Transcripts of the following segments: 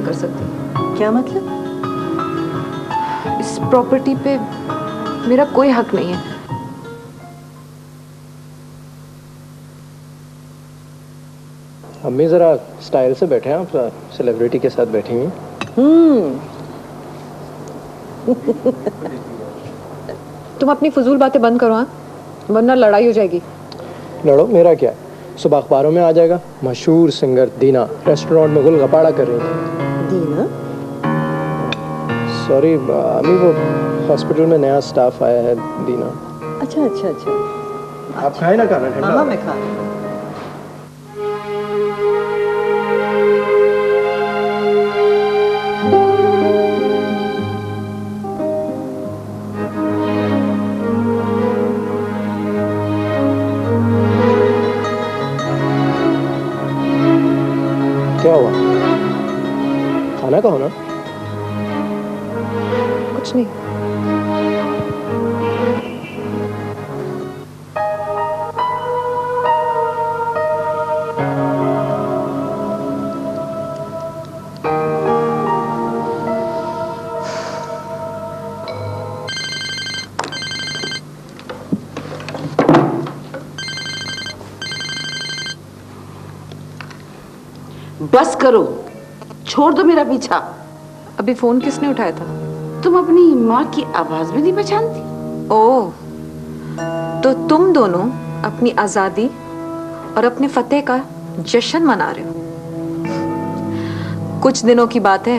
कर सकती। क्या मतलब? इस प्रॉपर्टी पे मेरा कोई हक नहीं है। अम्मी जरा स्टाइल से बैठे हैं, आप सेलिब्रिटी के साथ बैठी हुई। तुम अपनी फजूल बातें बंद करो, हाँ, वरना लड़ाई हो जाएगी। लड़ो, मेरा क्या है। सुबह अखबारों में आ जाएगा, मशहूर सिंगर दीना रेस्टोरेंट में गुलगप्पाड़ा कर रही थी। दीना? सॉरी अम्मी, वो हॉस्पिटल में नया स्टाफ आया है, दीना। अच्छा अच्छा अच्छा। आप खाए ना खाना ठंडा? हाँ मैं खा रही हूँ। क्या हुआ? खाना कहो ना। कुछ नहीं। बस करो, छोड़ दो मेरा पीछा। अभी फोन किसने उठाया था? तुम अपनी माँ की आवाज भी नहीं पहचानती? ओह, तो तुम दोनों अपनी आजादी और अपने फतेह का जश्न मना रहे हो। कुछ दिनों की बात है,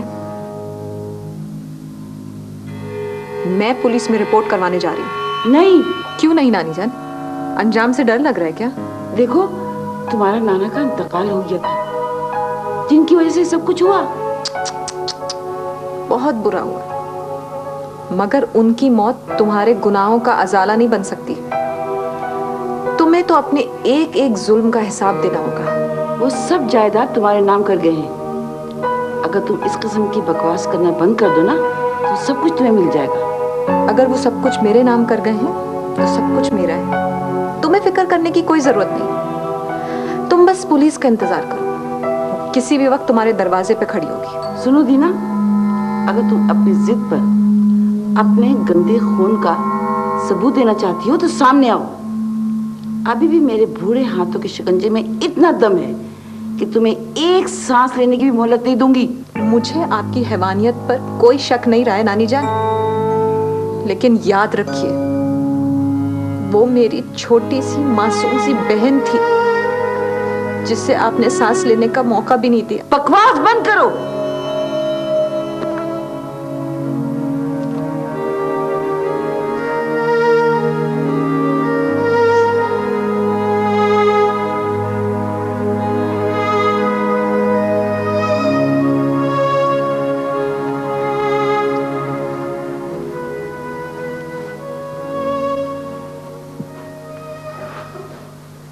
मैं पुलिस में रिपोर्ट करवाने जा रही हूँ। नहीं। क्यों नहीं नानी जान? अंजाम से डर लग रहा है क्या? देखो, तुम्हारा नाना का इंतकाल हो गया था, जिनकी वजह से सब कुछ हुआ। बहुत बुरा हुआ, मगर उनकी मौत तुम्हारे गुनाहों का अजाला नहीं बन सकती। तुम्हें तो अपने एक एक जुल्म का हिसाब देना होगा। वो सब जायदाद तुम्हारे नाम कर गए हैं। अगर तुम इस किस्म की बकवास करना बंद कर दो ना, तो सब कुछ तुम्हें मिल जाएगा। अगर वो सब कुछ मेरे नाम कर गए हैं तो सब कुछ मेरा है। तुम्हें फिक्र करने की कोई जरूरत नहीं। तुम बस पुलिस का इंतजार करो, किसी भी वक्त तुम्हारे दरवाजे पे खड़ी होगी। सुनो दीना, अगर तुम अपनी जिद पर अपने गंदे खून का सबूत देना चाहती हो तो सामने आओ। अभी भी मेरे बूढ़े हाथों के शिकंजे में इतना दम है कि तुम्हें एक सांस लेने की भी मोहलत नहीं दूंगी। मुझे आपकी हैवानियत पर कोई शक नहीं रहा है नानी जान, लेकिन याद रखिए, वो मेरी छोटी सी मासूम सी बहन थी, जिससे आपने सांस लेने का मौका भी नहीं दिया। बकवास बंद करो।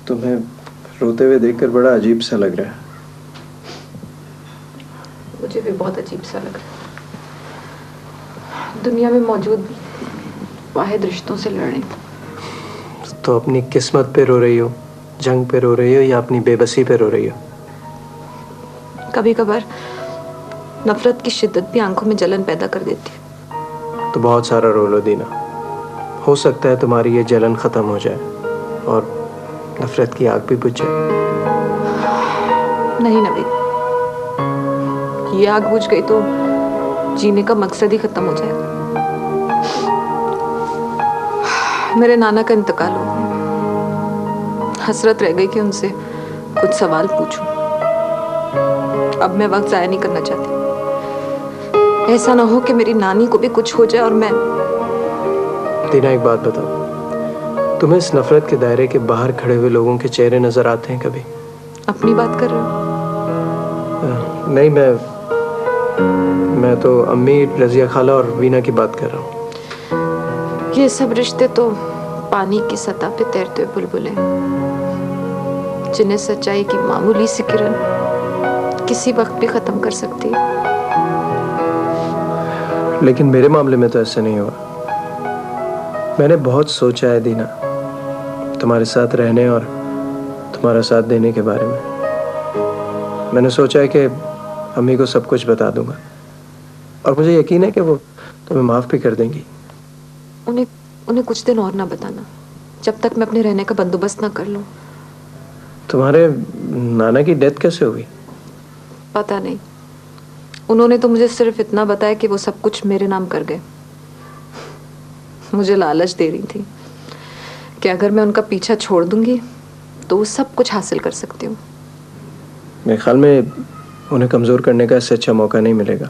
तुम्हें रोते हुए देखकर बड़ा अजीब सा लग रहा है। मुझे भी बहुत अजीब सा लग रहा है। दुनिया में मौजूद वाहिद रिश्तों से लड़ रही हूं। तो अपनी किस्मत पे रो रही हो, जंग पे रो रही हो, या अपनी बेबसी पे रो रही हो? कभी कभार नफरत की शिद्दत भी आंखों में जलन पैदा कर देती है। तो बहुत सारा रो लो दीना, हो सकता है तुम्हारी ये जलन खत्म हो जाए और नफरत की आग भी बुझ जाए। नहीं नवीद, ये आग बुझ गई तो जीने का मकसद ही खत्म हो जाएगा। मेरे नाना का इंतकाल हो गया, हसरत रह गई कि उनसे कुछ सवाल पूछूं। अब मैं वक्त जाया नहीं करना चाहती। ऐसा ना हो कि मेरी नानी को भी कुछ हो जाए और मैं। दीना एक बात बताओ, तुम्हें इस नफरत के दायरे के बाहर खड़े हुए लोगों के चेहरे नजर आते हैं कभी? अपनी बात कर रहे हो? नहीं, मैं तो अम्मी, रजिया खाला और वीना की बात कर रहा हूँ। ये सब रिश्ते तो पानी की सतह पे तैरते हुए बुलबुलें, जिन्हें सच्चाई की मामूली सी किरण किसी वक्त भी खत्म कर सकती है। लेकिन मेरे मामले में तो ऐसा नहीं हुआ। मैंने बहुत सोचा है दीना, तुम्हारे साथ रहने और तुम्हारा साथ देने के बारे में। मैंने सोचा है कि अम्मी को सब कुछ बता दूंगा और मुझे यकीन है कि वो तुम्हें माफ भी कर देंगी। उन्हें उन्हें कुछ दिन और ना बताना, जब तक मैं अपने रहने का बंदोबस्त ना कर लूं। तुम्हारे नाना की डेथ कैसे हुई? पता नहीं, उन्होंने तो मुझे सिर्फ इतना बताया कि वो सब कुछ मेरे नाम कर गए। मुझे लालच दे रही थी कि अगर मैं उनका पीछा छोड़ दूंगी तो वो सब कुछ हासिल कर सकती हूँ। मेरे ख्याल में उन्हें कमज़ोर करने का इससे अच्छा मौका नहीं मिलेगा,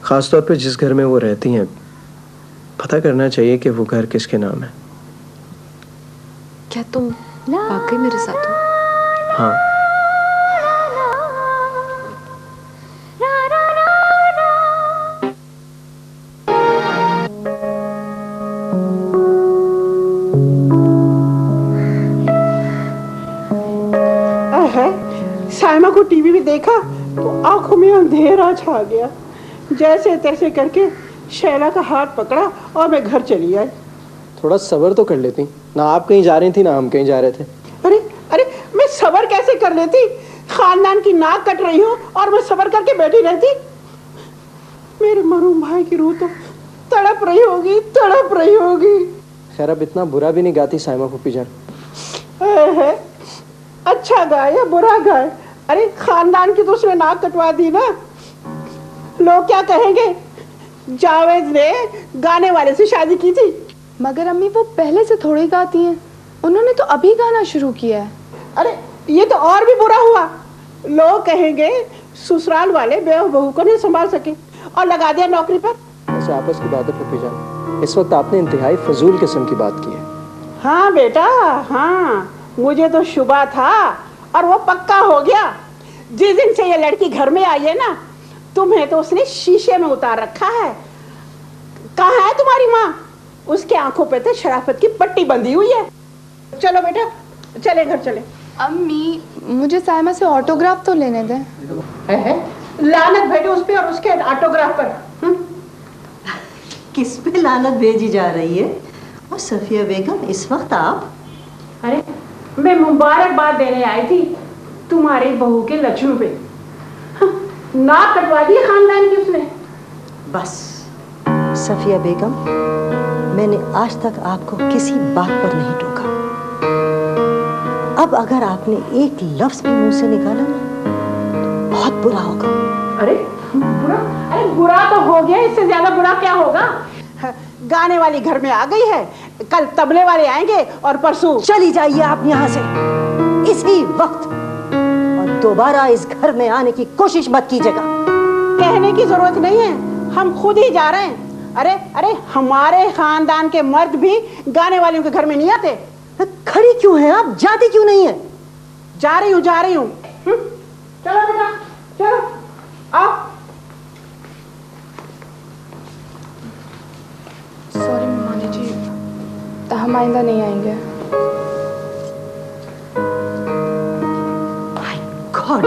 ख़ास तौर पे जिस घर में वो रहती हैं। पता करना चाहिए कि वो घर किसके नाम है। क्या तुम वाकई मेरे साथ हो? हाँ। साइमा को टीवी में देखा तो आंखों में अंधेरा छा गया। जैसे तैसे करके शैला का हाथ पकड़ा और मैं घर चली आई। थोड़ा सब्र तो कर लेती ना, आप कहीं जा रही थी ना हम कहीं जा रहे थे। अरे अरे मैं सब्र कैसे कर लेती? खानदान की नाक कट रही हूँ और मैं सब्र करके बैठी रहती? मेरे मरूम भाई की रूह तो तड़प रही होगी, तड़प रही होगी। खैर अब इतना बुरा भी नहीं गाती साइमा फूफी जान। अच्छा गाय या बुरा गाय, अरे खानदान की तो उसने नाक कटवा दी ना। लोग क्या कहेंगे? जावेद ने गाने वाले से शादी की थी। मगर अम्मी वो पहले से थोड़ी गाती हैं, उन्होंने तो अभी गाना शुरू किया है। अरे ये तो और भी बुरा हुआ। लोग कहेंगे ससुराल वाले बहू को नहीं संभाल सके और लगा दिया नौकरी पर। ऐसे आपस की बात है फूफी जान, इस वक्त आपने इंतहाई फजूल किस्म की बात की है। हाँ बेटा हाँ, मुझे तो शुबा था और वो पक्का हो गया। जिस दिन से ये लड़की घर में आई है ना, तुम्हें तो उसने शीशे में उतार रखा है। कहाँ है तुम्हारी माँ? उसके आंखों पे तो शराफत की पट्टी बंधी हुई है। चलो बेटा चले घर चले। अम्मी मुझे साइमा से ऑटोग्राफ तो लेने दें। लानत भेजो उस पे और उसके ऑटोग्राफ पर। किस पे लानत भेजी जा रही है? और सफिया बेगम इस वक्त आप? अरे मैं मुबारकबाद देने आई थी तुम्हारी बहू के लक्ष्मी पे। नाक कटवा दी खानदान की उसने। बस सफिया बेगम, मैंने आज तक आपको किसी बात पर नहीं टोका। अब अगर आपने एक लफ्ज भी मुंह से निकाला ना, तो बहुत बुरा होगा। अरे बुरा? अरे बुरा तो हो गया, इससे ज्यादा बुरा क्या होगा? गाने वाली घर में आ गई है, कल तबले वाले आएंगे और परसों। चली जाइए आप यहाँ से इसी वक्त, और दोबारा इस घर में आने की कोशिश मत कीजिएगा। कहने की जरूरत नहीं है, हम खुद ही जा रहे हैं। अरे अरे हमारे खानदान के मर्द भी गाने वालों के घर में नहीं आते। खड़ी क्यों हैं आप? जाती क्यों नहीं है? जा रही हूँ चलो बेटा चलो आओ। सॉरी मामा जी, हम आइंदा नहीं आएंगे। My God,